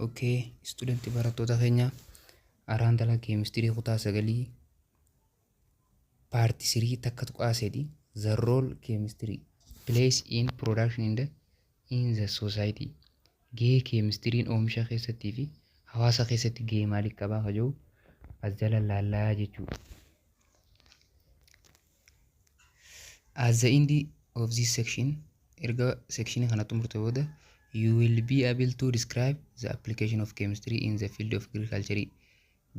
Okay, student barattoota keenya araandala keemistirii kutaa 9 paartii 3 takka tuqaaseedhi. The role chemistry plays in production in the society. Gahee keemistiriin oomisha keessattii fi hawaasa keessatti gahee maalii qabaa kan jedhu as jala laallaa jechuudha. At the end of this section, erga section kana xumurte booda, you will be able to describe the application of chemistry in the field of agriculture.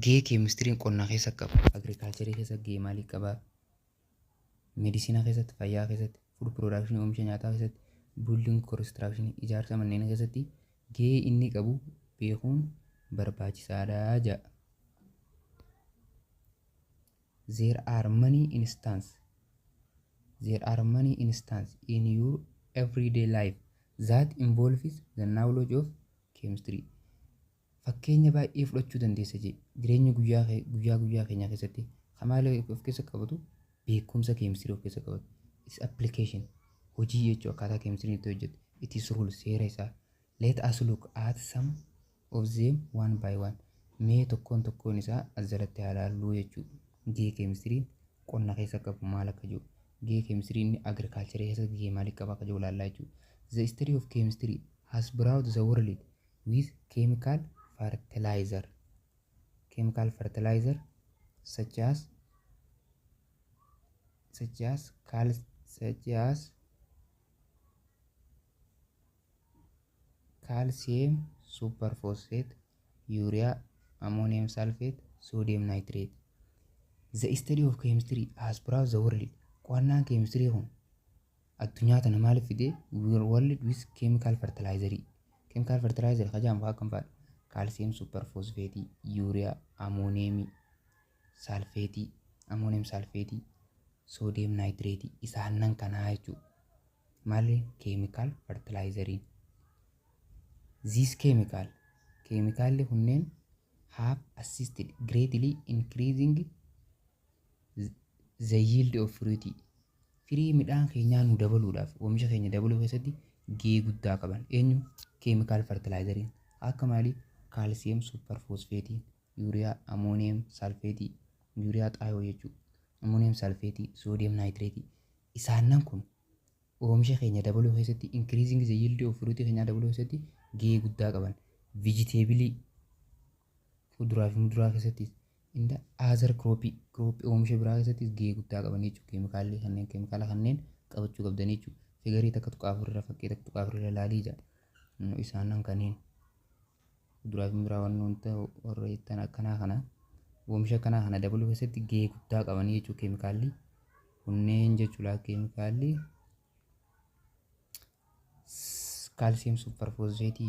Gahee keemistiriin qonnaa keessa qabu, agriculture keessa gahee maalii qabaa, medicina keessatti, fayyaa keessatti, food production oomisha nyaataa keessatti, building construction ijaarsa manneen keessatti gahee inni qabu beekuun barbaachisaadha jedha. There are many instances in your everyday life that involves the knowledge of chemistry. Fakkeenya baay'ee fudhachuu dandeessa jireenya guyyaa keenya keessatti maal of keessa qabatu beekumsa keemistirii of keessa qabatu. Its application hojii jechuu akkaataa keemistiriin itti hojjetu. It is rule seera isaa. Let us look at some of them one by one. Mee tokkoon isaa as jalatti ilaallu jechuudha. Gahee keemistiriin qonna keessa qabu maal akka jiru. Gahee keemistiriin agriculture keessa gahee maalii qaba akka jiru ilaallaa jechuudha. The history of chemistry has brought the world with chemical fertilizer such as calcium superphosphate, urea, ammonium sulfate, sodium nitrate. The history of chemistry has brought the world. Qonnaan keemistirii kun addunyaa tana maaliif fide? World with chemical fertilizer. Chemical fertilizer kajaan fa'aa kan fa'aadha. Calcium superphosphate, urea, ammonium sulfate, sodium nitrate isaanan kanaa jechuudha. Maali chemical fertilizeriin. These chemical kunneen have assisted greatly increasing the yield of fruit. Firii midhaan keenyaa nu dabaluudhaaf oomisha keenya dabaluu keessatti gahee guddaa qaban. Eenyu? Chemical fertilizeriin. Akka maali? Calcium superphosphate, urea, ammonium sulfate, urea xaayoo jechuudha. Ammonium sulfate, sodium nitrate isaanan kun oomisha keenya dabaluu keessatti increasing the yield of fruit keenya dabaluu keessatti gahee guddaa qaban. Vegetable fuduraa fi muduraa keessatti inda other crop oomisha biraa keessatti gahee guddaa qaban jechuudha. Keemikaala kanneen qabachuu qabdan jechuudha. Figarii takka tuqaa afurra fakkii takka tuqaa afurra ilaalii jedha. Isaanan kanneen fuduraa fi muduraa wantoota warra ittaan akkanaa kana oomisha kanaa kana dabaluu keessatti gahee guddaa qaban jechuudha. Keemikaalli kunneen jechuudha. Keemikaalli calcium superphosphate,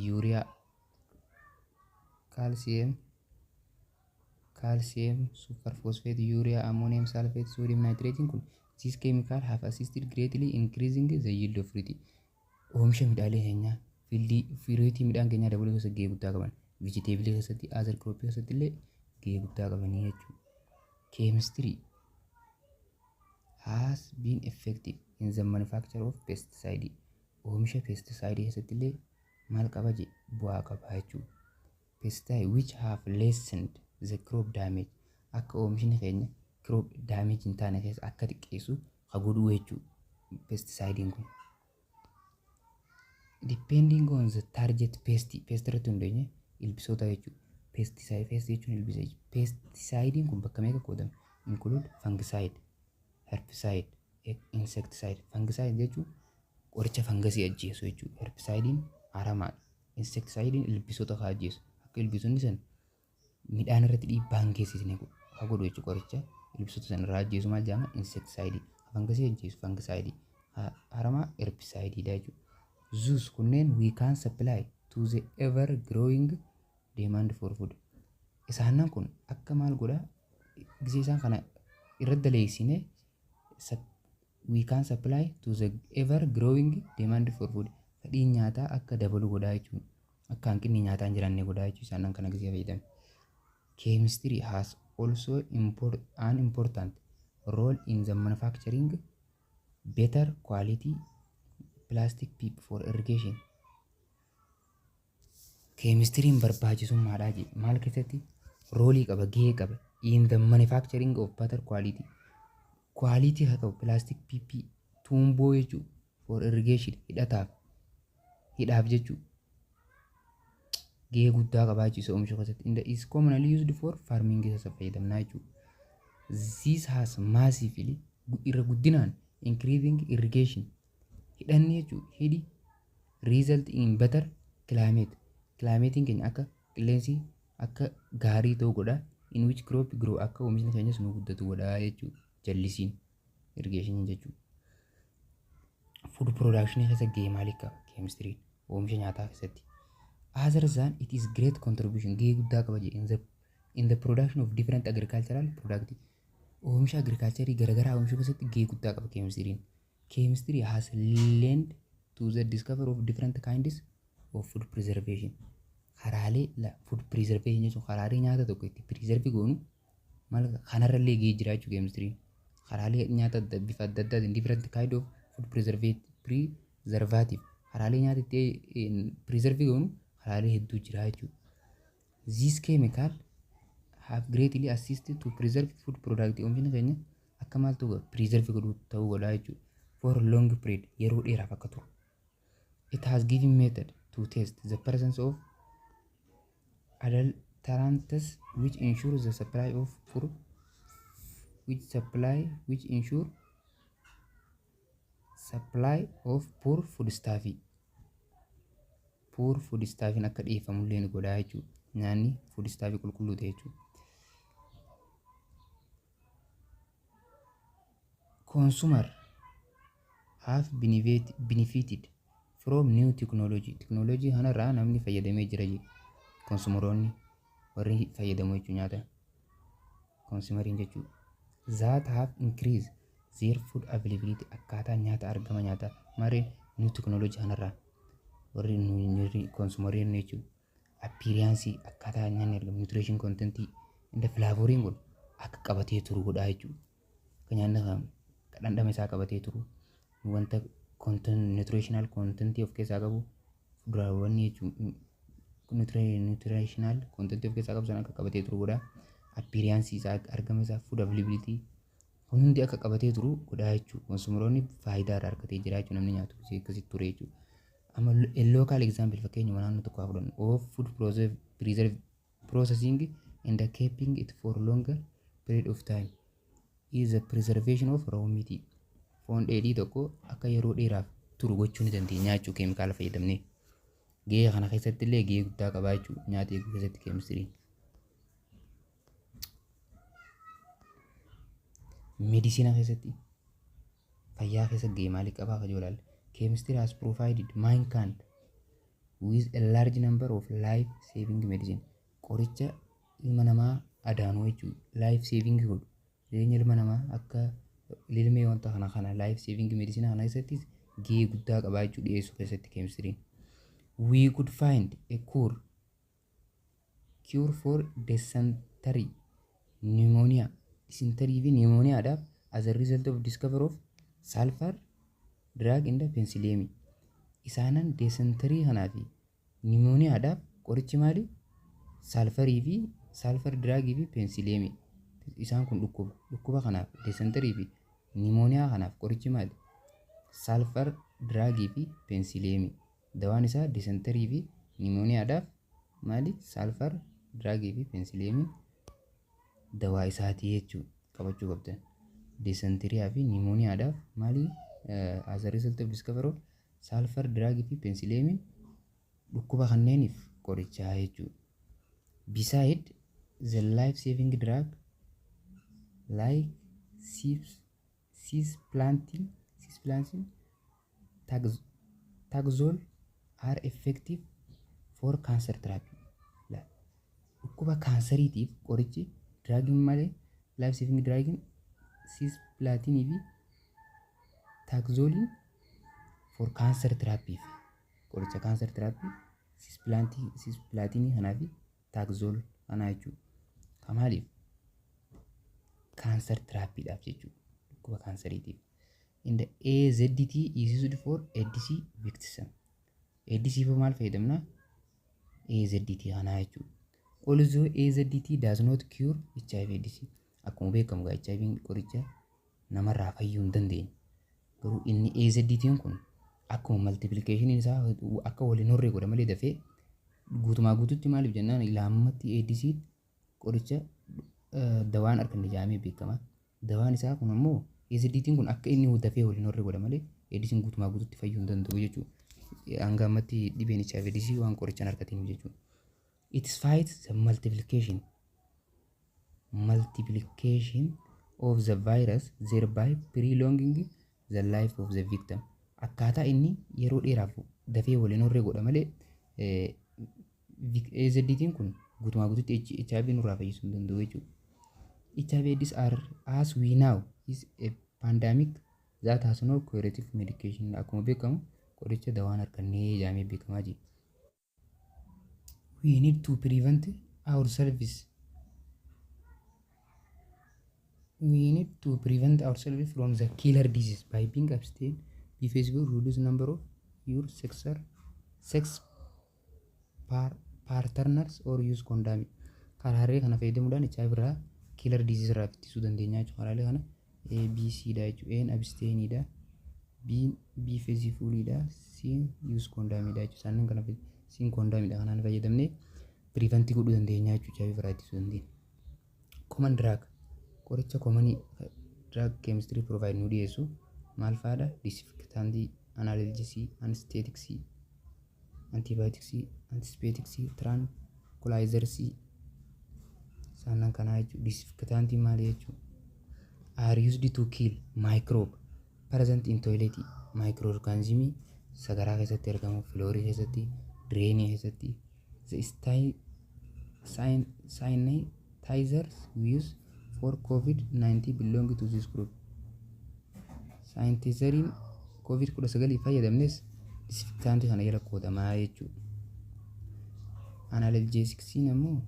urea, ammonium sulfate, sodium nitrate kun these chemical have assisted greatly increasing the yield of fruit. Oomisha midhaalee keenyaa firiitii midhaan keenyaa dabaluu keessatti gahee guddaa qaban. Vegetable keessatti other crop keessatti illee gahee guddaa qabanii jechuudha. Chemistry has been effective in the manufacture of pesticide. Oomisha pesticide keessatti illee maal qaba je bu'aa qaba jechuudha. Pesticide which have lessened the crop damage. Akka oomishni keenya crop damage hin taane keessa akka xiqqeessu kan godhu jechuudha. Pesticidein kun depending on the target pest irratti hundeenya ilbisoota jechuudha. Pesticide jechuun ilbisa jechuudha. Pesticidein kun bakka meeqa qoodama? Include fungicide, herbicide, insecticide. Fungicide jechuun qoricha fangasii ajjeesu jechuudha. Herbicidein aramaadha. Insecticidein ilbisoota kan ajjeesu. Akka ilbisoonni san midhaan irratti dhiibbaa hin geessisne kan godhu jechuudha. Qoricha ilbisoota san irraa ajjeesu maal jedhama? Insecticide. Fangasii ajjeesu fungicide. Aramaa herbicide jechuudha. Thus kunneen we can supply to the ever growing demand for food. Isaanan kun akka maal godha? Gisee isaan kana irratti daleessine we can supply to the ever growing demand for food. Fedhiin nyaataa akka dabalu godhaa jechuudha. Akka hanqinni nyaataa hin jiraanne godhaa jechuudha. Isaanan kana gisee fayyadamu. Chemistry has also an important role in the manufacturing better quality plastic pipe for irrigation. keemistiriin barbaachisummaadhaa jedhe maal keessatti roolii qaba gahee qaba in the manufacturing of better quality haa ta'u plastic PP tuumboo jechuu for irrigation hidhaaf jechuu gahee guddaa qabaachisa oomisha keessatti inda is commonly used for farming keessa fayyadamnaa jechuu this has massively irra guddinaan increasing irrigation hidhanni jechuu hidhi result in better climatein keenya akka qilleensi akka gaarii ta'u godha in which crop grow akka oomishni keenyas nu guddatu godha jechuu jallisiin irrigation jechuu food production keessa gahee maalii qaba keemistiriin oomisha nyaataa keessatti other than it is great contribution gahee guddaa qaba jedhe in the production of different agricultural product oomisha agriculture garagaraa oomishuu keessatti gahee guddaa qaba keemistiriin chemistry has lent to the discovery of different kinds of food preservation karaalee food preservation jechuun karaalee nyaata tokko itti preserve goonu maal kanarrallee gahee jira jechuu keemistiriin karaalee nyaata bifa adda addaatiin different kind of food preservative karaalee nyaata itti preserve goonu karaalee hedduu jira jechuu this chemical have greatly assisted to preserve food product oomishni keenya akka maal ta'u preserve godhu ta'uu godhaa jechuu for long period yeroo dheeraaf akka turu it has given method to test the presence of adulterants which ensure the supply of poor food stuff akka dhiyeeffamullee ni godhaa jechuu nyaanni food stuff qulqulluu ta'e jechuu consumer have benefited from new technology kanarraa namni fayyadamee jira jedhe konsumeroonni warri fayyadamu jechuu nyaata consumeriin jechuu that have increased their food availability akkaataa nyaata argama nyaata maree new technology kanarraa warri consumeriin jechuu appearance akkaataa nyaanni argamu nutrition content inda flavoring kun akka qabatee turu godhaa jechuu kan nyaanni dhandhama isaa qabatee turu wanta content nutritional content of keessaa qabu fuduraawwan jechuun nutritional content of keessaa qabu sana akka qabatee turu godha appearance isaa argama isaa food availability kun hundi akka qabatee turu godha jechuudha konsumeroonni faayidaa irraa argatee jira jechuudha namni nyaatu akkasitti ture jechuudha amma local example fakkeenyuma naannoo tokko haa fudhannu of food processing and keeping it for longer period of time is the preservation of raw meat foon dheedhii tokko akka yeroo dheeraaf turu gochuu ni dandeenya jechuudha keemikaala fayyadamnee gahee kana keessatti illee gahee guddaa qabaa jechuudha nyaata eeguu keessatti keemistiriin medicina keessatti fayyaa keessa gahee maalii qabaa akka joolaal chemistry has provided mankind with a large number of life saving medicine qoricha ilma namaa adaanuu jechuudha life saving godhu jireenya ilma namaa akka ilmee wanta kana life saving medicine kana keessatti gahee guddaa qabaa jechuudha dhiyeessuu keessatti keemistiriin we could find a cure for dysentery fi pneumonia as a result of discovery of sulfur drug in the penicillin isaanan dysentery kanaa fi pneumonia qorichi maali sulfur drug fi penicillin isaan kun dhukkuba kanaaf dysentery fi pneumonia kanaaf qorichi maali sulfur drug fi penicillin dawaan isaa dysentery fi pneumonia maali sulfur drug fi penicillin dawaa isaati jechuu qabachuu qabdan dysentery fi pneumonia maali as a result of discovery of sulfur drug fi penicillin dhukkuba kanneeniif qorichaa jechuu beside the life saving drug like cisplatin taxol are effective for cancer therapy dhukkuba kaanseriitiif qorichi drugin malee life saving drugin cisplatin fi taxolin for cancer therapy qoricha cancer therapy cisplatin kanaa fi taxol kanaa jechuudha kamaaliif cancer therapy dhaaf jechuudha dhukkuba kaanseriitiif in the AZDT is used for ADC victim ADC for maal fayyadamna AZDT kanaa jechuudha. Although AZDT does not cure HIV/AIDS. Akkuma beekamu HIV qoricha namarraa fayyuu hin dandeenye. Garuu inni AZDT kun akkuma multiplication isaa akka waliin horree godha malee dafee guutumaa guututti maaliif jennaan ilaammatti AIDS qoricha dawaan arganne jedhamee beekama. Dawaan isaa kun ammoo AZDT kun akka inni dafee waliin horree godha malee AIDS guutumaa guututti fayyuu hin danda'u jechuudha. Hanga ammatti dhibeen HIV/AIDS waan qorichaan argateen jechuudha. It fights the multiplication of the virus, thereby prolonging the life of the victim. Akkaataa inni yeroo dheeraaf dafee waliin horree godha malee AZDT kun guutumaa guututti HIV nurraa fayyisuu hin danda'u jechuudha. HIV/AIDS as we know is a pandemic that has no curative medication. Akkuma beekamu qoricha dawaan argannee jedhamee beekamaa jira. We need to prevent ourselves. From the killer disease by being abstain, be feasible, reduce number of your sex partners or use condom. Karaalee kana fayyadamuudhaan HIV irraa killer disease irraa ittisuu dandeenya jechuudha. Karaalee kana A, B, C dha jechuudha. A abstain dha, B feasible dha, C use condom dha jechuudha. Sannan kana C condom dha kanaan fayyadamnee prevent godhuu dandeenya jechuudha. HIV irraa ittisuu dandeenya. Common drug qoricha common drug chemistry provide nu dhiyeessu maal fa'aadha? Disinfectant, analgesic, anesthetic, antibiotic, antiseptic, tranquilizer. Sannan kana jechuudha. Disinfectant maal jechuudha? Are used to kill microbe present in toilet. Microorganism sagaraa keessatti argamu, floorii keessatti, drainii keessatti. The sanitizers we use for COVID-19 belong to this group. Sanitizeriin COVID-19 fayyadamnes disinfectant kana jala qoodamaa jechuudha. Analgesics ammoo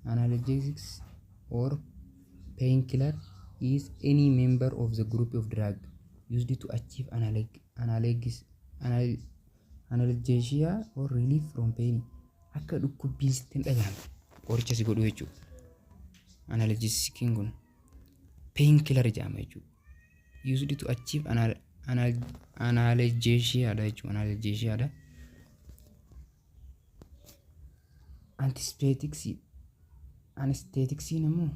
analgesics or painkiller is any member of the group of drug used to achieve analgesia or relief from pain. Akka dhukkubbiin sitti hin dhagahamne qoricha si godhu jechuudha. Analgesikiin kun painkiller jedhama jechuudha. Used to achieve analgesia dha jechuudha. Analgesia dha. Anesthetics ammoo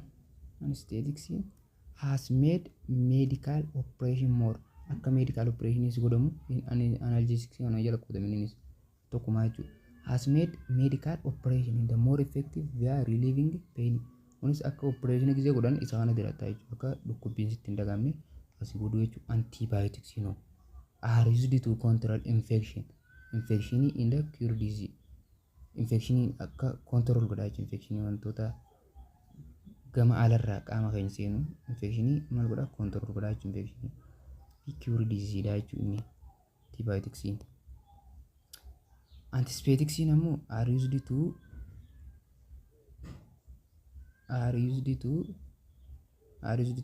has made medical operation more. Akka medical operation is godhamu analgesics kana jala qoodamaninis tokkuma jechuudha. Has made medical operation the more effective via relieving pain. Kunis akka operation gisee godhan isa kana dirataa jechuudha. Akka dhukkubbiin sitti hin dhagahamne asii godhu jechuudha. Antibiotics are used to control infection in the cure disease. Infection akka control godhaa jechuudha. Infection wantoota gama alarraa qaama keenya seenu infection maal godhaa? Control godhaa jechuudha. Infection cure disease dha jechuudha. Antibiotics antiseptics ammoo are used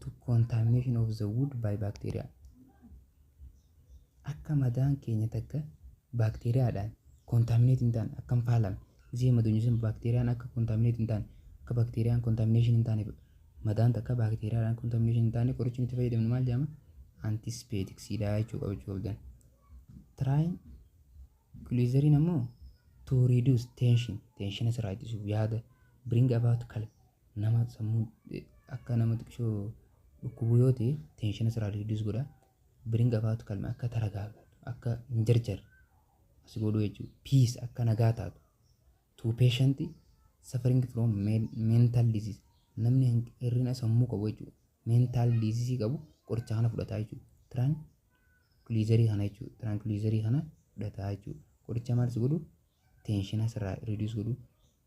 to contamination of the wound by bacteria. Akka madaan keenya takka bakteeriyaadhaan contaminate hin taane akkam faalamne isee madunyuusin bakteeriyaan akka contaminate hin taane akka bakteeriyaan contamination hin taane madaan takka bakteeriyaadhaan contamination hin taane qorichi nuti fayyadamnu maal jedhama? Antiseptics dha jechuudha qabachuu qabdan. Tranquilizer ammoo to reduce tension asirraa ittisuuf yaada bring about calm nama sammuu akka nama xiqqoo dhukkubu yoo ta'e tension asirraa reduce godha. Bring about calm akka taragaagatu akka hin jarjarre asii godhu jechuudha. Peace akka nagaa taatu to patient suffering from mental disease namni hirrina sammuu qabu jechuudha. Mental disease qabu qoricha kana fudhataa jechuudha. Tranquilizer kana jechuudha. Tranquilizer kana fudhataa jechuudha. Qoricha maal si godhu? Tension asirraa reduce godhu.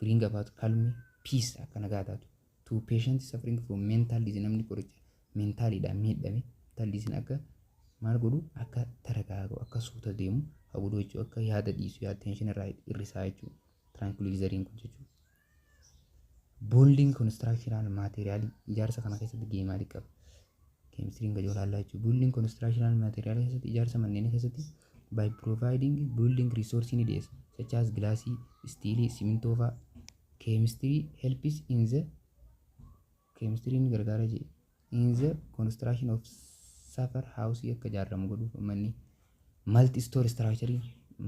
Bring about calm peace akka nagaa taatu to patient suffering from mental disease namni qoricha mentaalidhaan miidhame mental disease akka maal godhu? Akka taragaaga'u akka suuta deemu haa godhu jechuudha. Akka yaada dhiisu yaada tension irraa hir'isaa jechuudha. Tranquilizeriin kun jechuudha. Building constructional material ijaarsa kana keessatti gahee maalii qaba? Keemistiriin gadi olaallaa jechuudha. Building constructional material keessatti ijaarsa manneen keessatti by providing building resource needs such as glass, steel, cement fa'aa. Chemistry helps in the construction of safer house akka ijaaramu godhuuf manni. Multi story structure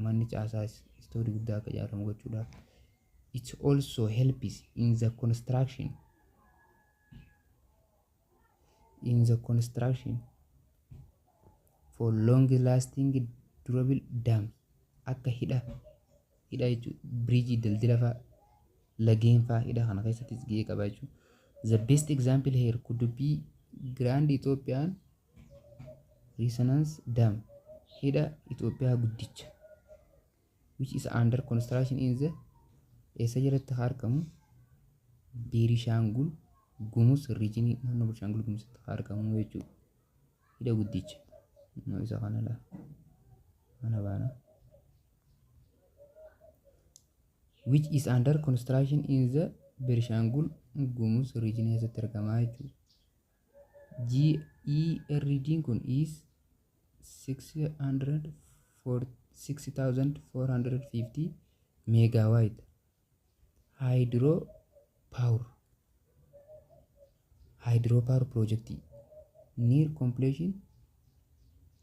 manni caasaa story guddaa akka ijaaramu gochuudhaaf. It also helps in the construction for long lasting durable dams akka hidha jechuudha. Bridge daldala fa'aa, lageen fa'aa hidha kana keessattis gahee qaba jechuudha. The best example here could be Grand Ethiopian Renaissance Dam, hidha Itoophiyaa guddicha, which is under construction in the eessa jalatti argamu Beenishaangul Gumuz region, naannoo Beenishaangul Gumuzitti argamu jechuudha. Hidha guddicha isa kana baana, which is under construction in the Beenishaangul Gumuz region keessatti argamaa jechuudha. GERD kun is 6,450 megawatt hydropower project near completion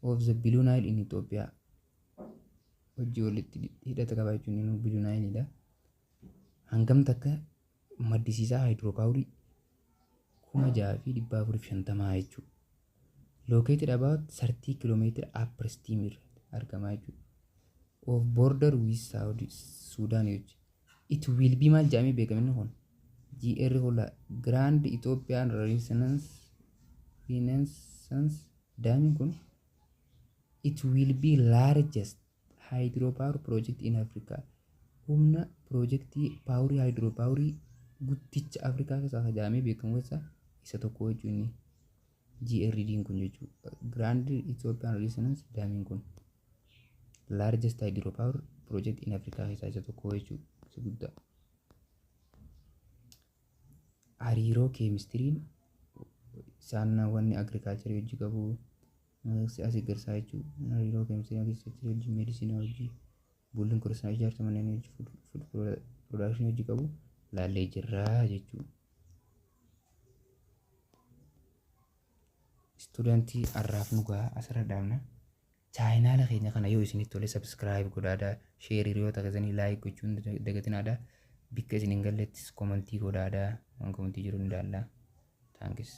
of the Blue Nile in Ethiopia. Hojii walitti hidhata qabaa jechuun Blue Nile dha. Hangam takka maddisiisaa hydropoweri 6,450 jechuudha. Located about 30 km upstream argamaa jechuudha. Of border with Sudan jechuudha. It will be maal jedhamee beekaminni kun GR hola Grand Ethiopian Renaissance Dam kun it will be largest hydropower project in Africa. Humna projectii power hydropower guddicha Afrikaa keessaa jedhamee beekamu keessaa isa tokko jechuudha. GRD kun jechuudha. Grand Ethiopian Renaissance Dam kun largest hydropower project in Africa keessaa isa tokko jechuudha. Isa guddaa. Hariiroo keemistiriin saannaawwan agriikaalcharii hojii qabu as garsaa jechuudha. Hariiroo keemistirii keessatti hojii meedisinaa hojii buulin kursaa ijaarsa manneen hojii food production hojii qabu laallee jirraa jechuudha. Studentii har'aaf nu gahaa asirra dhaabna. Chaayinaala keenya kana yoo isinitti tole subscribe godhaadhaa, share hiriyoota keessanii like gochuun dagatinaadhaa. Bakka isin hin gallettis komentii godhaadhaa, waan komentii jiru ni ilaallaa. Thanks.